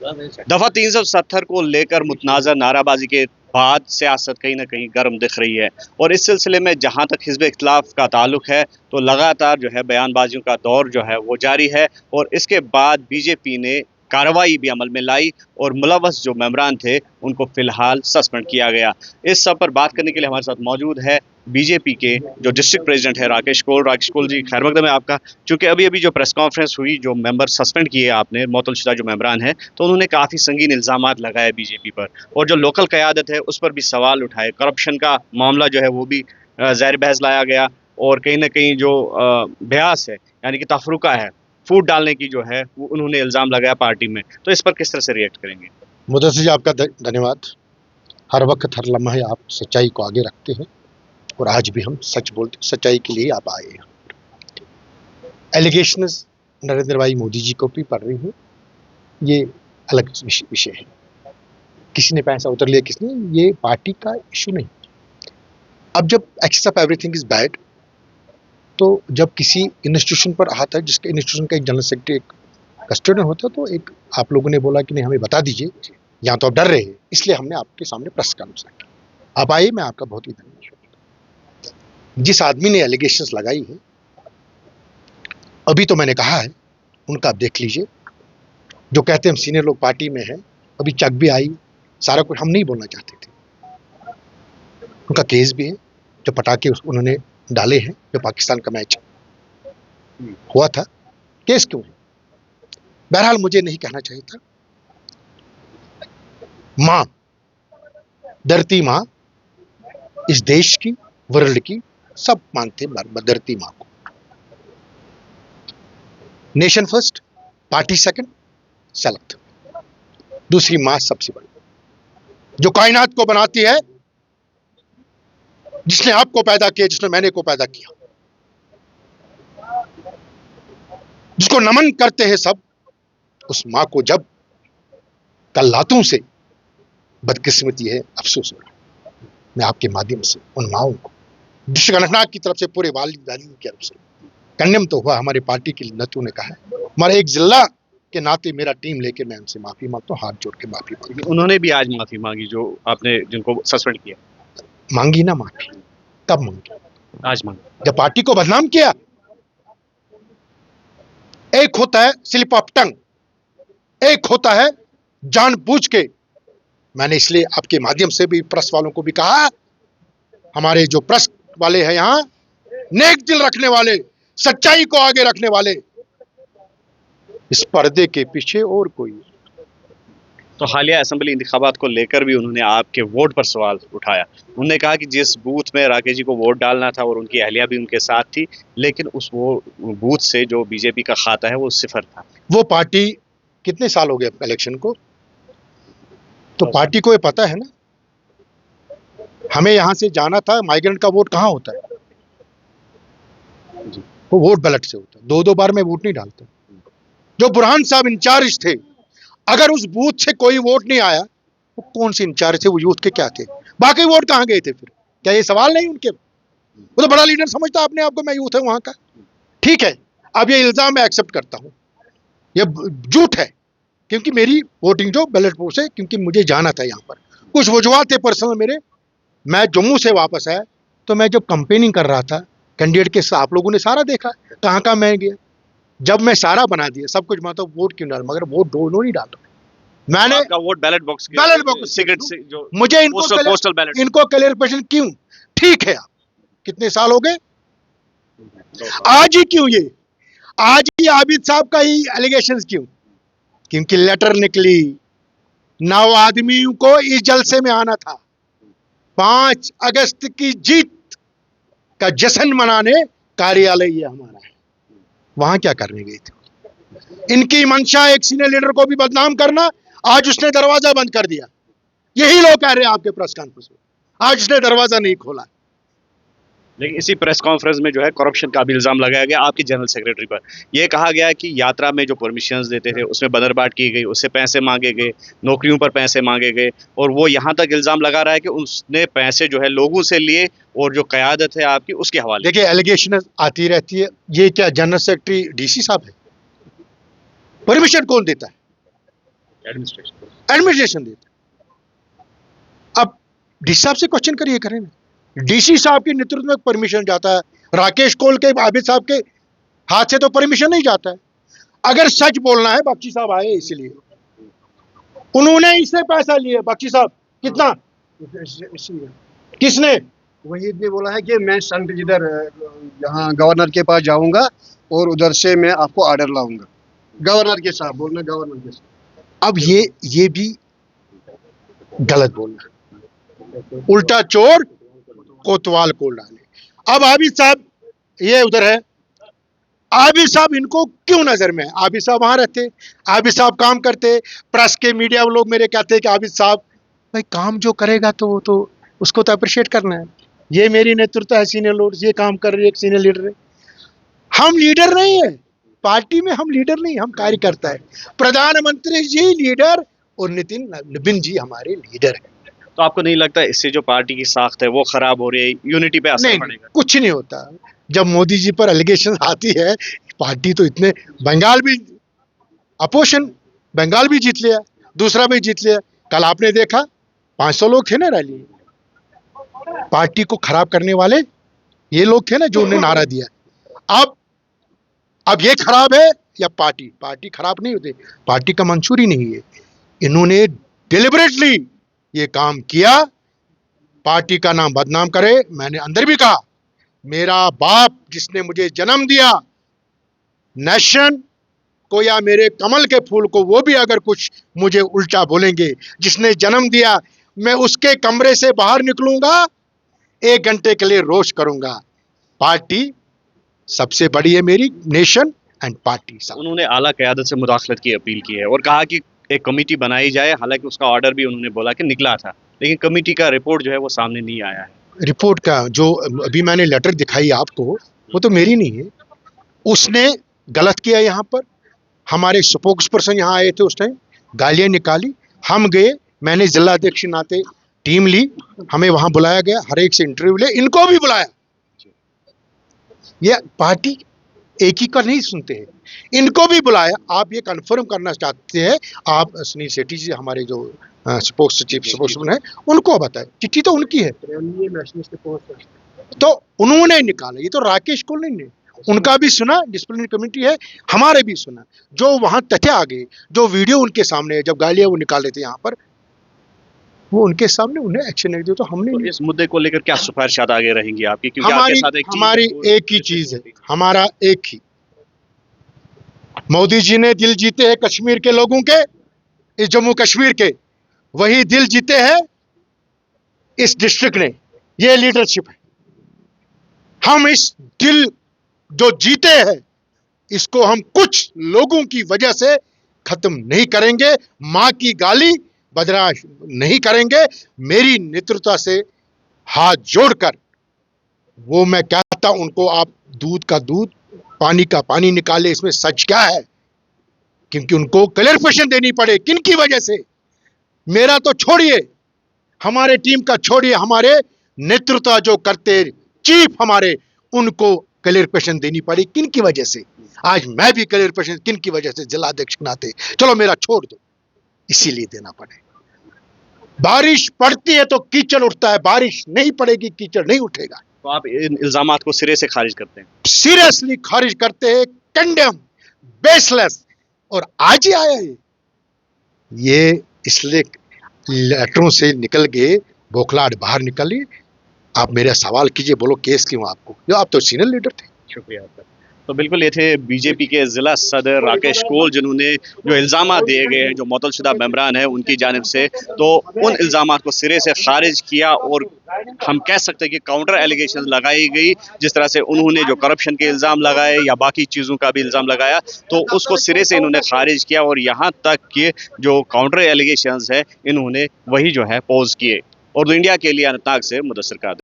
दफा 370 को लेकर मुतनाज़ा नाराबाजी के बाद सियासत कहीं ना कहीं गर्म दिख रही है और इस सिलसिले में जहां तक हिज़्ब इख्तिलाफ का ताल्लुक है तो लगातार जो है बयानबाजियों का दौर जो है वो जारी है और इसके बाद बीजेपी ने कार्रवाई भी अमल में लाई और मुलव्वस जो मेंबरान थे उनको फिलहाल सस्पेंड किया गया। इस सब पर बात करने के लिए हमारे साथ मौजूद है बीजेपी के जो डिस्ट्रिक्ट प्रेसिडेंट है राकेश कोल जी, खैर मकदम है आपका। चूंकि अभी अभी जो प्रेस कॉन्फ्रेंस हुई, जो मेंबर सस्पेंड किए आपने, मुअत्तल जो मेंबरान हैं, तो उन्होंने काफ़ी संगीन इल्ज़ामात लगाए बीजेपी पर और जो लोकल क़यादत है उस पर भी सवाल उठाए। करप्शन का मामला जो है वो भी ज़ाहिर बहस लाया गया और कहीं ना कहीं जो बयास है यानी कि तफरुका है, फूट डालने की जो है वो उन्होंने इल्ज़ाम लगाया पार्टी में। तो इस पर किस तरह से रिएक्ट करेंगे? मुदस्सिर जी, आपका धन्यवाद। हर वक्त हर लम्हे आप सच्चाई को आगे रखते हैं और आज भी हम सच बोलते, सच्चाई के लिए आप आए हैं। एलिगेशंस नरेंद्र भाई मोदी जी को भी पड़ रही है, ये अलग विषय है। किसी ने पैसा उतर लिया, किसने, ये पार्टी का इशू नहीं। अब जब excess of everything is bad, तो जब किसी इंस्टीट्यूशन पर आता है, जिसके इंस्टीट्यूशन का एक जनरल सेक्रेटरी, एक कस्टोडियन होता है, तो एक आप लोगों ने बोला कि नहीं हमें बता दीजिए, यहाँ तो आप डर रहे हैं, इसलिए हमने आपके सामने प्रेस कॉन्फ्रेंस रखा। आप आइए, मैं आपका बहुत ही धन्यवाद। जिस आदमी ने एलिगेशंस लगाई है, अभी तो मैंने कहा है, उनका आप देख लीजिए। जो कहते हैं हम सीनियर लोग पार्टी में हैं, अभी चक भी आई, सारा कुछ हम नहीं बोलना चाहते थे। उनका केस भी है, जो पटाखे उन्होंने डाले हैं, जो पाकिस्तान का मैच हुआ था, केस क्यों है? बहरहाल मुझे नहीं कहना चाहिए था। मां, धरती मां, इस देश की, वर्ल्ड की, सब मानते धरती मां को। Nation first, party second, select. दूसरी मां सबसे बड़ी, जो कायनात को बनाती है, जिसने आपको पैदा किया, जिसने मैंने को पैदा किया, जिसको नमन करते हैं सब, उस मां को जब कल लातों से बदकिस्मती है, अफसोस हो रहा। मैं आपके माध्यम से उन माओं को डिस्ट्रिक्ट अनंतनाग की तरफ से, पूरे वालिद की तरफ से कंडेम तो हुआ। हमारे पार्टी के नेताओं ने कहा है, हमारे एक जिला के नाते मेरा टीम लेके मैं उनसे माफी मांगता हूँ, हाथ जोड़ के माफी मांगता हूँ। उन्होंने भी आज माफी मांगी, जो आपने जिनको सस्पेंड किया। मांगी ना माफी, कब मांगी? आज मांगी, जब पार्टी को बदनाम किया। एक होता है स्लिप ऑफ टंग, एक होता है जानबूझ के। मैंने इसलिए आपके माध्यम से भी प्रेस वालों को भी कहा, हमारे जो प्रेस वाले हैं यहां, नेक दिल रखने वाले, सच्चाई को आगे रखने वाले, इस पर्दे के पीछे और कोई। तो हालिया असेंबली इंतखाबात को लेकर भी उन्होंने आपके वोट पर सवाल उठाया। उन्होंने कहा कि जिस बूथ में राकेश जी को वोट डालना था और उनकी अहलिया भी उनके साथ थी, लेकिन उस वो बूथ से जो बीजेपी का खाता है वो सिफर था। वो पार्टी कितने साल हो गए इलेक्शन को, तो पार्टी को ये पता है ना। हमें यहां से जाना था, माइग्रेंट का वोट कहां होता है? वो वोट बैलेट से होता है। 2-2 बार में वोट नहीं डालता। जो बुरहान साहब इंचार्ज थे, अगर उस बूथ से कोई वोट नहीं आया, वो कौन से इंचार्ज थे? वो यूथ के क्या थे? बाकी वोट कहां गए थे फिर? क्या ये सवाल नहीं उनके? वो तो बड़ा लीडर समझता अपने आप को, मैं यूथ है वहां का। ठीक है, अब ये इल्जाम मैं एक्सेप्ट करता हूं, ये झूठ है, क्योंकि मेरी वोटिंग जो बैलेट पोस्ट है, क्योंकि मुझे जाना था यहाँ पर, कुछ वजूहत थे पर्सनल मेरे। मैं जम्मू से वापस आया, तो मैं जब कंपेनिंग कर रहा था कैंडिडेट के साथ, आप लोगों ने सारा देखा कहाँ कहाँ मैं गया। जब मैं सारा बना दिया सब कुछ, मतलब वोट क्यों डाल, मगर वोट दोनों नहीं डाल। मैंने आपका वोट बैलेट बॉक्स सिगरेट से जो मुझे इनको क्लियरिफिकेशन क्यों? ठीक है, आप कितने साल हो गए? आज ही क्यों ये? आज ही आबिद साहब का ही एलिगेशंस क्यों? क्योंकि लेटर निकली, 9 आदमियों को इस जलसे में आना था। 5 अगस्त की जीत का जश्न मनाने कार्यालय ये हमारा है, वहां क्या करने गए थे? इनकी मंशा एक सीनियर लीडर को भी बदनाम करना, आज उसने दरवाजा बंद कर दिया। यही लोग कह रहे हैं आपके प्रेस कॉन्फ्रेंस में, आज उसने दरवाजा नहीं खोला। लेकिन इसी प्रेस कॉन्फ्रेंस में जो है करप्शन का भी इल्जाम लगाया गया आपकी जनरल सेक्रेटरी पर। यह कहा गया कि यात्रा में जो परमिशंस देते थे उसमें बदरबाट की गई, उससे पैसे मांगे गए, नौकरियों पर पैसे मांगे गए, और वो यहाँ तक इल्जाम लगा रहा है कि उसने पैसे जो है लोगों से लिए और जो क़यादत है आपकी उसके हवाले। देखिए, एलिगेशन आती रहती है। ये क्या जनरल सेक्रेटरी डीसी साहब है? परमिशन कौन देता है? एडमिनिस्ट्रेशन देता है। अब डीसी साहब से क्वेश्चन करिए, करें ना। डीसी साहब के नेतृत्व में परमिशन जाता है, राकेश कोल के आबिद साहब के हाथ से तो परमिशन नहीं जाता है। अगर सच बोलना है, बख्शी साहब आए इसलिए, उन्होंने इससे पैसा लिया। बख्शी साहब कितना, किसने? वही ने बोला है कि मैं संत जिधर यहाँ गवर्नर के पास जाऊंगा और उधर से मैं आपको ऑर्डर लाऊंगा। गवर्नर के साथ बोलना, गवर्नर के साथ। अब ये भी गलत बोलना, उल्टा चोर कोतवाल को डाले। अब आबिद साहब ये उधर है, आबिद साहब इनको क्यों नजर में है? आबिद साहब वहां रहते, आबिद साहब काम करते, प्रेस के मीडिया लोग मेरे कहते हैं कि आबिद साहब भाई काम जो करेगा तो वो तो उसको तो अप्रिशिएट करना है। ये मेरी नेतृत्व है, सीनियर लोग ये काम कर रही है, एक सीनियर लीडर है। हम लीडर नहीं है पार्टी में, हम लीडर नहीं, हम कार्यकर्ता है। प्रधानमंत्री जी लीडर और नितिन जी हमारे लीडर है। तो आपको नहीं लगता इससे जो पार्टी की साख्त है वो खराब हो रही है, यूनिटी पे असर नहीं, पड़ेगा? कुछ नहीं होता। जब मोदी जी पर एलिगेशन आती है, पार्टी तो इतने, बंगाल भी अपोजिशन, बंगाल भी जीत लिया, दूसरा भी जीत लिया। कल आपने देखा 500 लोग थे ना रैली। पार्टी को खराब करने वाले ये लोग थे ना जो उन्हें नारा दिया। अब ये खराब है या पार्टी खराब नहीं होती, पार्टी का मंशूर ही नहीं है। इन्होंने डिलिबरेटली ये काम किया, पार्टी का नाम बदनाम करे। मैंने अंदर भी कहा, मेरा बाप जिसने मुझे जन्म दिया, नेशन को या मेरे कमल के फूल को, वो भी अगर कुछ मुझे उल्टा बोलेंगे, जिसने जन्म दिया, मैं उसके कमरे से बाहर निकलूंगा, 1 घंटे के लिए रोष करूंगा। पार्टी सबसे बड़ी है मेरी, नेशन एंड पार्टी। उन्होंने आला क़यादत से मुदाखलत की अपील की है और कहा कि एक कमेटी बनाई जाए। हालांकि उसका ऑर्डर भी उन्होंने बोला कि निकला था, लेकिन कमेटी का रिपोर्ट जो है वो सामने नहीं आया है। रिपोर्ट का जो अभी मैंने लेटर दिखाई आपको, वो तो मेरी नहीं है। उसने गलत किया। यहाँ पर हमारे स्पोक्स पर्सन यहाँ आए थे, उस टाइम गालियाँ निकाली। हम गए, मैंने जिला अध्यक्ष नाते टीम ली, हमें वहाँ बुलाया गया, हर एक से इंटरव्यू ले, इनको भी बुलाया। ये पार्टी एक ही का नहीं सुनते हैं, इनको भी बुलाया। आप ये कंफर्म करना चाहते हैं, आप सुनील सेठी जी हमारे जो स्पोक्समैन है, उनको बताएं। चिट्ठी तो उनकी है, तो उन्होंने निकाला। ये तो राकेश को नहीं, उनका भी सुना, डिसिप्लिनरी कमेटी है, हमारे भी सुना। जो वहां तथ्य आ गए, जो वीडियो उनके सामने है, जब गालियां वो निकाल रहे थे यहाँ पर, वो उनके सामने, उन्हें एक्शन नहीं दिया। तो हमने तो इस मुद्दे को लेकर क्या सिफारिशात आगे रहेंगी आपकी? क्योंकि आपके साथ हमारी एक ही चीज है, हमारा एक ही, मोदी जी ने दिल जीते हैं कश्मीर के लोगों के, इस जम्मू कश्मीर के, वही दिल जीते हैं इस डिस्ट्रिक्ट ने। ये लीडरशिप है। हम इस दिल जो जीते हैं, इसको हम कुछ लोगों की वजह से खत्म नहीं करेंगे। मां की गाली बर्दाश्त नहीं करेंगे। मेरी नेतृत्व से हाथ जोड़कर वो मैं कहता हूं उनको, आप दूध का दूध, पानी का पानी निकाले, इसमें सच क्या है? क्योंकि उनको क्लैरिफिकेशन देनी पड़े किन की वजह से। मेरा तो छोड़िए, हमारे टीम का छोड़िए, हमारे नेतृत्व जो करते चीफ हमारे, उनको क्लैरिफिकेशन देनी पड़ी किन की वजह से। आज मैं भी क्लैरिफिकेशन किन की वजह से, जिला अध्यक्ष नाते, चलो मेरा छोड़ दो, इसीलिए देना पड़े। बारिश पड़ती है तो कीचड़ उठता है, बारिश नहीं पड़ेगी कीचड़ नहीं उठेगा। तो आप इन इल्जामात को सिरे से खारिज करते हैं? सीरियसली खारिज करते हैं, कंडेम, बेसलेस। और आज ही आया है ये, इसलिए लेटरों से निकल गए, बौखलाहट बाहर निकली। आप मेरा सवाल कीजिए, बोलो केस क्यों आपको, जो आप तो सीनियर लीडर थे। शुक्रिया आपका। तो बिल्कुल ये थे बीजेपी के ज़िला सदर राकेश कोल, जिन्होंने जो इल्ज़ामात दिए गए हैं जो मुअत्तलशुदा मेंबरान हैं उनकी जानिब से, तो उन इल्ज़ामात को सिरे से खारिज किया। और हम कह सकते हैं कि काउंटर एलिगेशन लगाई गई, जिस तरह से उन्होंने जो करप्शन के इल्ज़ाम लगाए या बाकी चीज़ों का भी इल्ज़ाम लगाया, तो उसको सिरे से इन्होंने खारिज किया। और यहाँ तक कि जो काउंटर एलिगेशंस है, इन्होंने वही जो है पोज किए। और इंडिया के लिए अनंतनाग से मुदस्सिर कादिर।